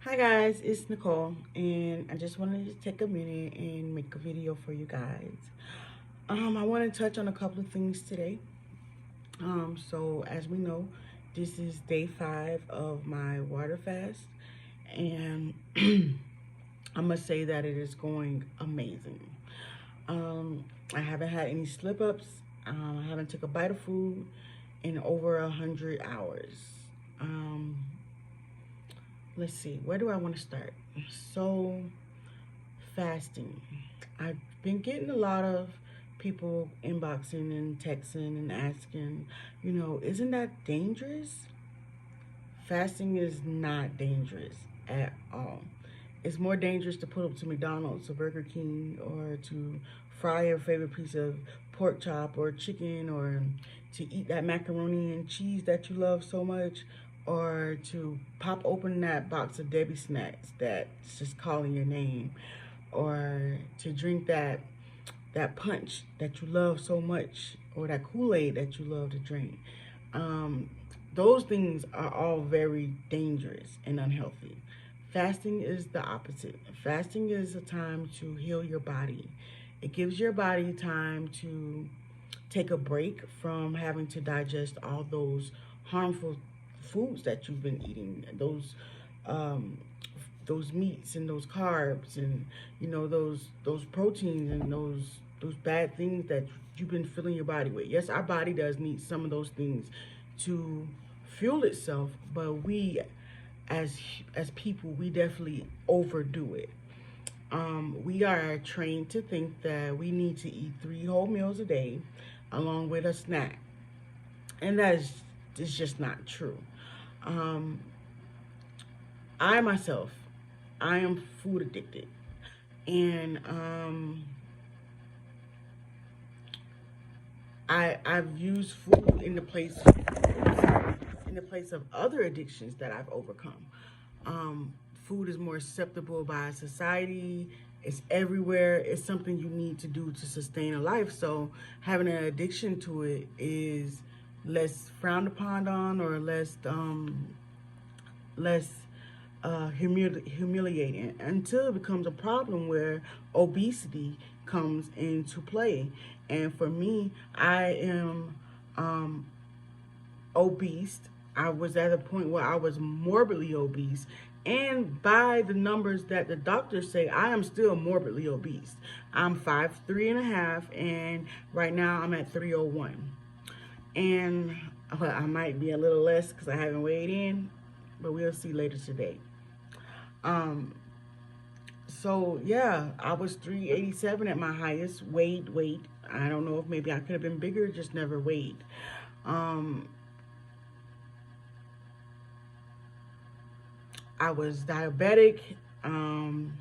Hi guys, it's Nicole, and I just wanted to take a minute and make a video for you guys. I want to touch on a couple of things today. So as we know, this is day 5 of my water fast, and I must say that it is going amazing. I haven't had any slip ups. I haven't took a bite of food in over 100 hours. Um, let's see, where do I want to start? So fasting. I've been getting a lot of people inboxing and texting and asking, isn't that dangerous? Fasting is not dangerous at all. It's more dangerous to pull up to McDonald's or Burger King or to fry your favorite piece of pork chop or chicken or to eat that macaroni and cheese that you love so much or to pop open that box of Debbie snacks that's just calling your name or to drink that punch that you love so much or that Kool-Aid that you love to drink. Um, those things are all very dangerous and unhealthy. Fasting is the opposite. Fasting is a time to heal your body. It gives your body time to take a break from having to digest all those harmful foods that you've been eating. Um, those meats and those carbs and those proteins and those bad things that you've been filling your body with. Yes, our body does need some of those things to fuel itself, but we as people, we definitely overdo it. We are trained to think that we need to eat 3 whole meals a day along with a snack, and is just not true. um, I myself, I am food addicted, and I've used food in the place of other addictions that I've overcome. Food is more acceptable by society. It's everywhere. It's something you need to do to sustain a life. So having an addiction to it is less frowned upon on or less humiliating until it becomes a problem where obesity comes into play. And for me, I am um, obese. I was at a point where I was morbidly obese. And by the numbers that the doctors say, I am still morbidly obese. I'm 5'3.5", and right now I'm at 301. And well, I might be a little less because I haven't weighed in, but we'll see later today. Um, so yeah, I was 387 at my highest weight. I don't know if maybe I could have been bigger, just never weighed. Um, I was diabetic, um,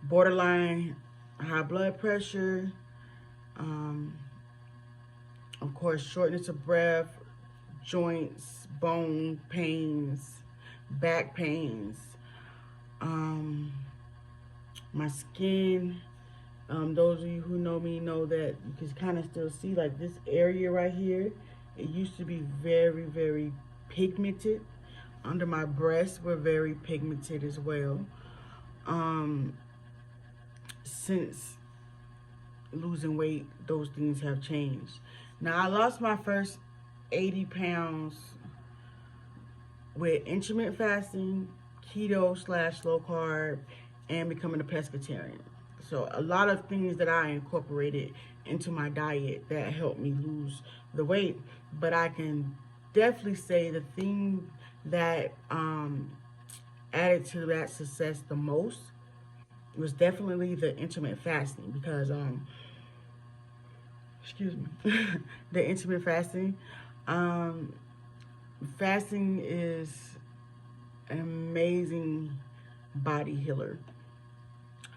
borderline high blood pressure, um, of course, shortness of breath, joints, bone pains, back pains, um, my skin. Those of you who know me know that you can kind of still see like this area right here. It used to be very, very pigmented. Under my breasts were very pigmented as well. Um, since losing weight, those things have changed. Now, I lost my first 80 pounds with intermittent fasting, keto slash low carb, and becoming a pescatarian. So, a lot of things that I incorporated into my diet that helped me lose the weight. But I can definitely say the thing that added to that success the most was definitely the intermittent fasting because excuse me, the intermittent fasting. Um, Fasting is an amazing body healer.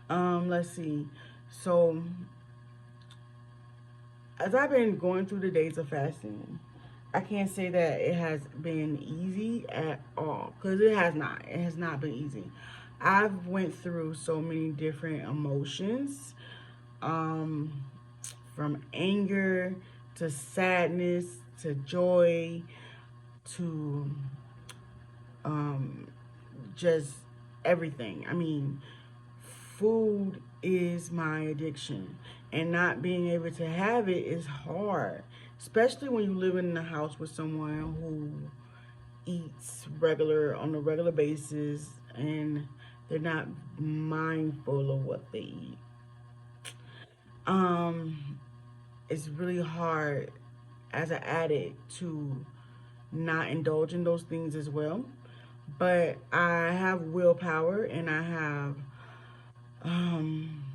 Let's see. So, as I've been going through the days of fasting, I can't say that it has been easy at all because it has not. It has not been easy. I've went through so many different emotions, um, from anger to sadness to joy to um, just everything. I mean, food is my addiction, and not being able to have it is hard, especially when you live in a house with someone who eats regular on a regular basis and they're not mindful of what they eat. Um, it's really hard as an addict to not indulge in those things as well. But I have willpower, and um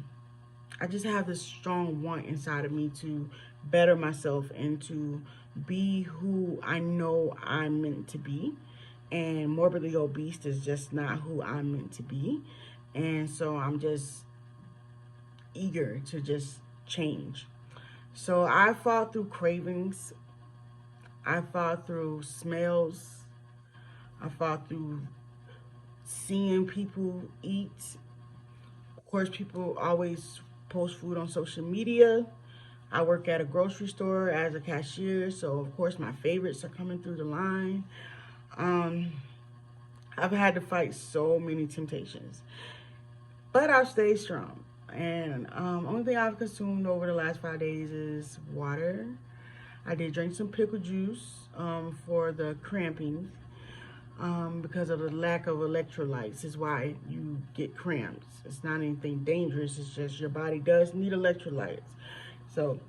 I just have this strong want inside of me to better myself and to be who I know I'm meant to be. And morbidly obese is just not who I'm meant to be. And so I'm just eager to just change. So I fought through cravings. I fought through smells. I fought through seeing people eat. Of course, people always post food on social media. I work at a grocery store as a cashier, so of course my favorites are coming through the line. Um, I've had to fight so many temptations, but I've stayed strong. And only thing I've consumed over the last 5 days is water. I did drink some pickle juice for the cramping because of the lack of electrolytes is why you get cramps. It's not anything dangerous. It's just your body does need electrolytes. So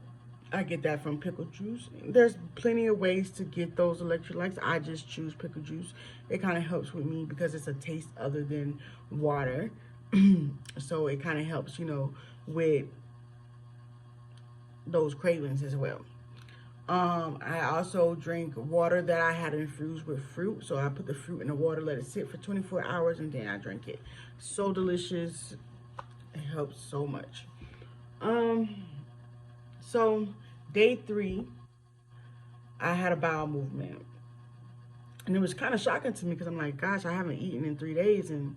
I get that from pickle juice. There's plenty of ways to get those electrolytes. I just choose pickle juice. It kind of helps with me because it's a taste other than water. So it kind of helps, with those cravings as well. I also drink water that I had infused with fruit. So I put the fruit in the water, let it sit for 24 hours, and then I drink it. So delicious. It helps so much. So day 3, I had a bowel movement. And it was kind of shocking to me because I'm like, gosh, I haven't eaten in 3 days. And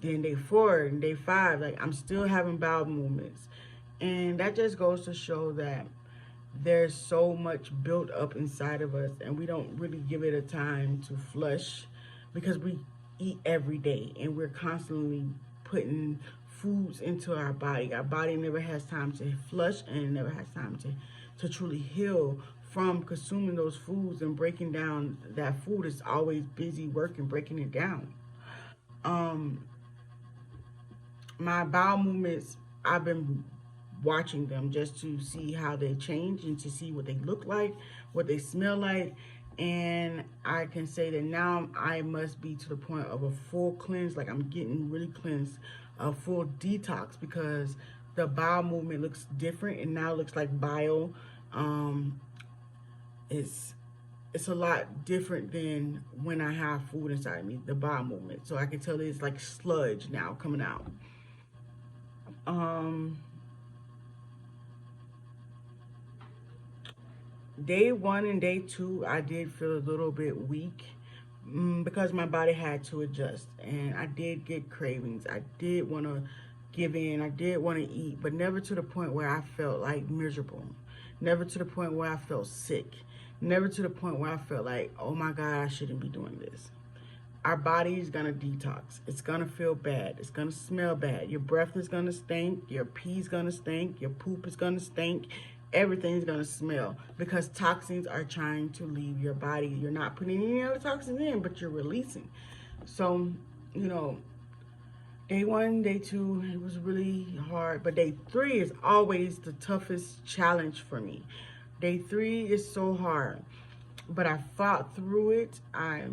then day 4 and day 5, like I'm still having bowel movements. And that just goes to show that there's so much built up inside of us and we don't really give it a time to flush because we eat every day and we're constantly putting foods into our body. Our body never has time to flush and it never has time to truly heal from consuming those foods and breaking down that food. Is always busy working, breaking it down. My bowel movements, I've been watching them just to see how they change and to see what they look like, what they smell like. And I can say that now I must be to the point of a full cleanse, like I'm getting really cleansed, a full detox, because the bowel movement looks different and now looks like bile. It's a lot different than when I have food inside me, the bowel movement. So I can tell it's like sludge now coming out. Day 1 and day 2, I did feel a little bit weak because my body had to adjust. And I did get cravings. I did want to give in. I did want to eat, but never to the point where I felt like miserable. Never to the point where I felt sick. Never to the point where I felt like, oh my God, I shouldn't be doing this. Our body is going to detox. It's going to feel bad. It's going to smell bad. Your breath is going to stink. Your pee is going to stink. Your poop is going to stink. Everything's going to smell because toxins are trying to leave your body. You're not putting any other toxins in, but you're releasing. So, day 1, day 2, it was really hard. But day 3 is always the toughest challenge for me. Day 3 is so hard. But I fought through it. I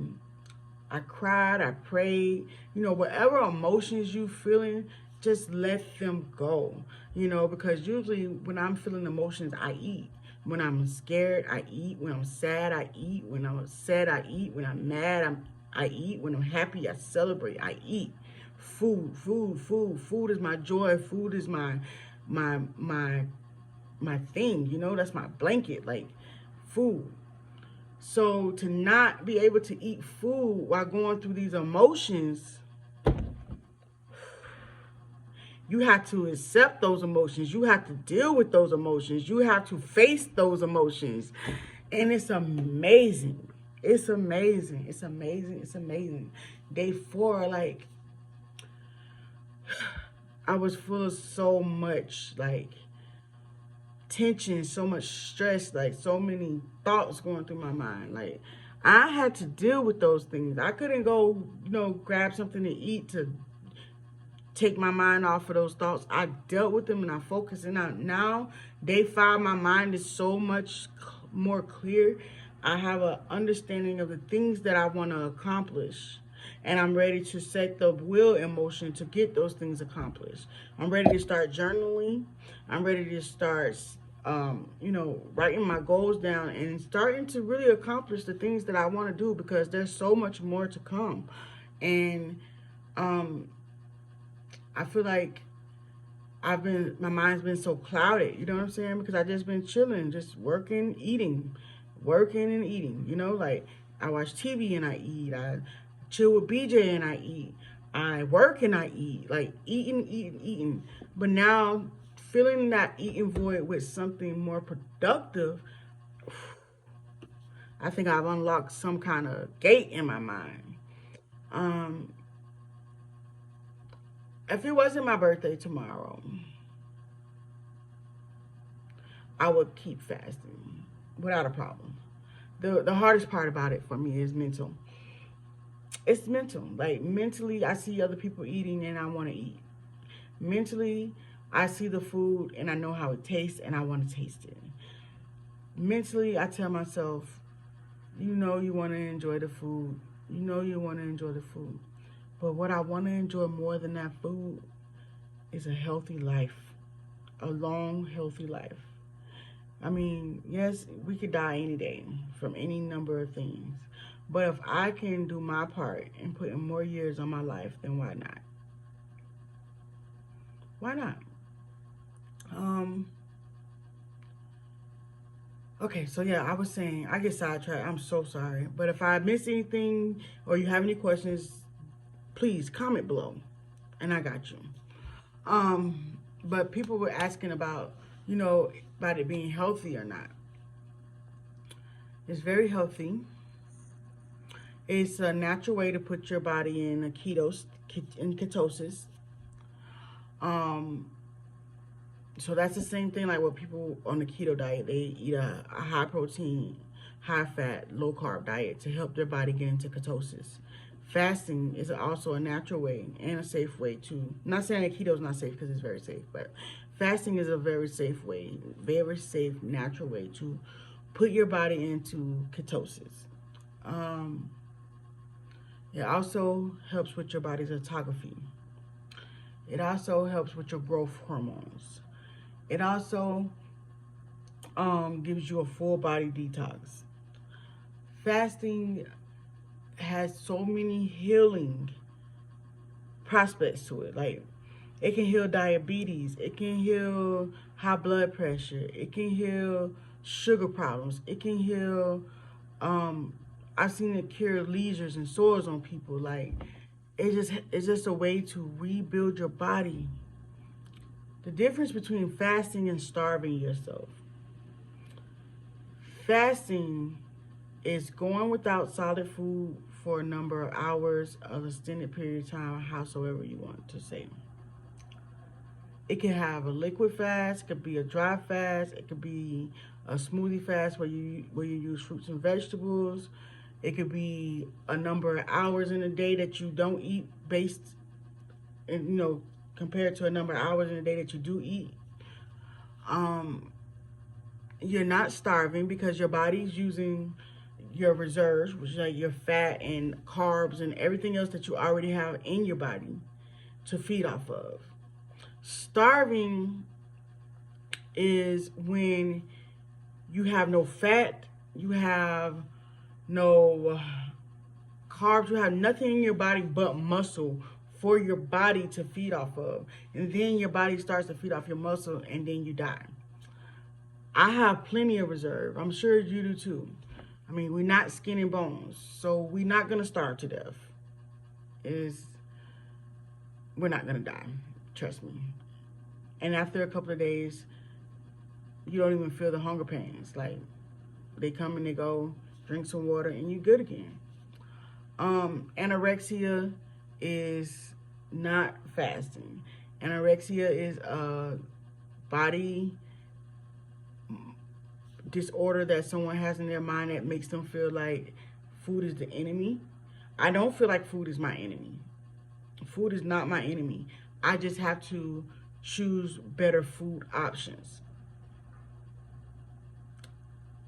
cried, I prayed, whatever emotions you feeling, just let them go, because usually when I'm feeling emotions, I eat. When I'm scared, I eat. When I'm sad, I eat. When I'm upset, I eat. When I'm mad, I eat. When I'm happy, I celebrate. I eat. Food, food, food. Food is my joy. Food is my thing, that's my blanket, like food. So to not be able to eat food while going through these emotions, you have to accept those emotions. You have to deal with those emotions. You have to face those emotions. And it's amazing. It's amazing. It's amazing. It's amazing. Day 4, like, I was full of so much, like, tension, so much stress, like, so many thoughts going through my mind. Like, I had to deal with those things. I couldn't go, grab something to eat to take my mind off of those thoughts. I dealt with them and I focused. And now, day 5, my mind is so much more clear. I have an understanding of the things that I want to accomplish. And I'm ready to set the will in motion to get those things accomplished. I'm ready to start journaling. I'm ready to start, writing my goals down and starting to really accomplish the things that I want to do, because there's so much more to come. And um, I feel like my mind's been so clouded, you know what I'm saying? Because I just been chilling, just working, eating, working and eating, like I watch TV and I eat, I chill with BJ and I eat, I work and I eat, like eating, eating, eating. But now filling that eating void with something more productive, I think I've unlocked some kind of gate in my mind. Um, if it wasn't my birthday tomorrow, I would keep fasting without a problem. The hardest part about it for me is mental. It's mental. Like, mentally, I see other people eating and I want to eat. Mentally, I see the food and I know how it tastes and I want to taste it. Mentally, I tell myself, you want to enjoy the food. You want to enjoy the food. But what I want to enjoy more than that food is a healthy life, a long, healthy life. I mean, yes, we could die any day from any number of things. But if I can do my part and put in more years on my life, then why not? Why not? Um, okay, so yeah, I was saying, I get sidetracked. I'm so sorry. But if I miss anything or you have any questions, please comment below and I got you. But people were asking about, about it being healthy or not. It's very healthy. It's a natural way to put your body in ketosis. Um, so that's the same thing like what people on the keto diet, they eat a high protein, high fat, low carb diet to help their body get into ketosis. Fasting is also a natural way and a safe way to, I'm not saying that keto is not safe because it's very safe, but fasting is a very safe way, very safe, natural way to put your body into ketosis. It also helps with your body's autophagy. It also helps with your growth hormones. It also gives you a full body detox. Fasting has so many healing prospects to it. Like, it can heal diabetes. It can heal high blood pressure. It can heal sugar problems. It can heal, I've seen it cure lesions and sores on people. Like, it's just a way to rebuild your body. The difference between fasting and starving yourself. Fasting is going without solid food for a number of hours, an extended period of time, howsoever you want to say. It can have a liquid fast, it could be a dry fast, it could be a smoothie fast where you use fruits and vegetables. It could be a number of hours in a day that you don't eat based, and compared to a number of hours in a day that you do eat. You're not starving because your body's using your reserves, which is like your fat and carbs and everything else that you already have in your body to feed off of. Starving is when you have no fat, you have no carbs, you have nothing in your body but muscle for your body to feed off of. And then your body starts to feed off your muscle and then you die. I have plenty of reserve. I'm sure you do too. I mean, we're not skin and bones, so we're not going to starve to death. We're not going to die. Trust me. And after a couple of days, you don't even feel the hunger pains. Like, they come and they go. drink some water, and you're good again. Anorexia is not fasting. Anorexia is a body disorder that someone has in their mind that makes them feel like food is the enemy. I don't feel like food is my enemy. Food is not my enemy. I just have to choose better food options.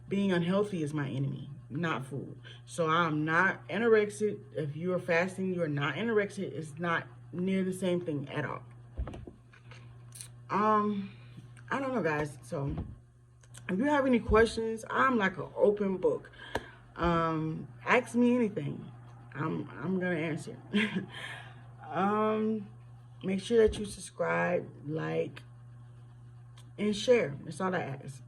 Being unhealthy is my enemy, not food. So I'm not anorexic. If you are fasting, you are not anorexic. It's not near the same thing at all. I don't know, guys. So if you have any questions, I'm like an open book. Ask me anything. I'm gonna answer. Make sure that you subscribe, like, and share. That's all I ask.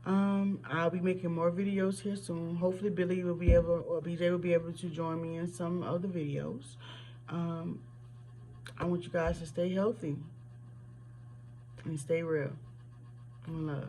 I'll be making more videos here soon. Hopefully Billy will be able, or BJ will be able to join me in some of the videos. I want you guys to stay healthy and stay real. One love.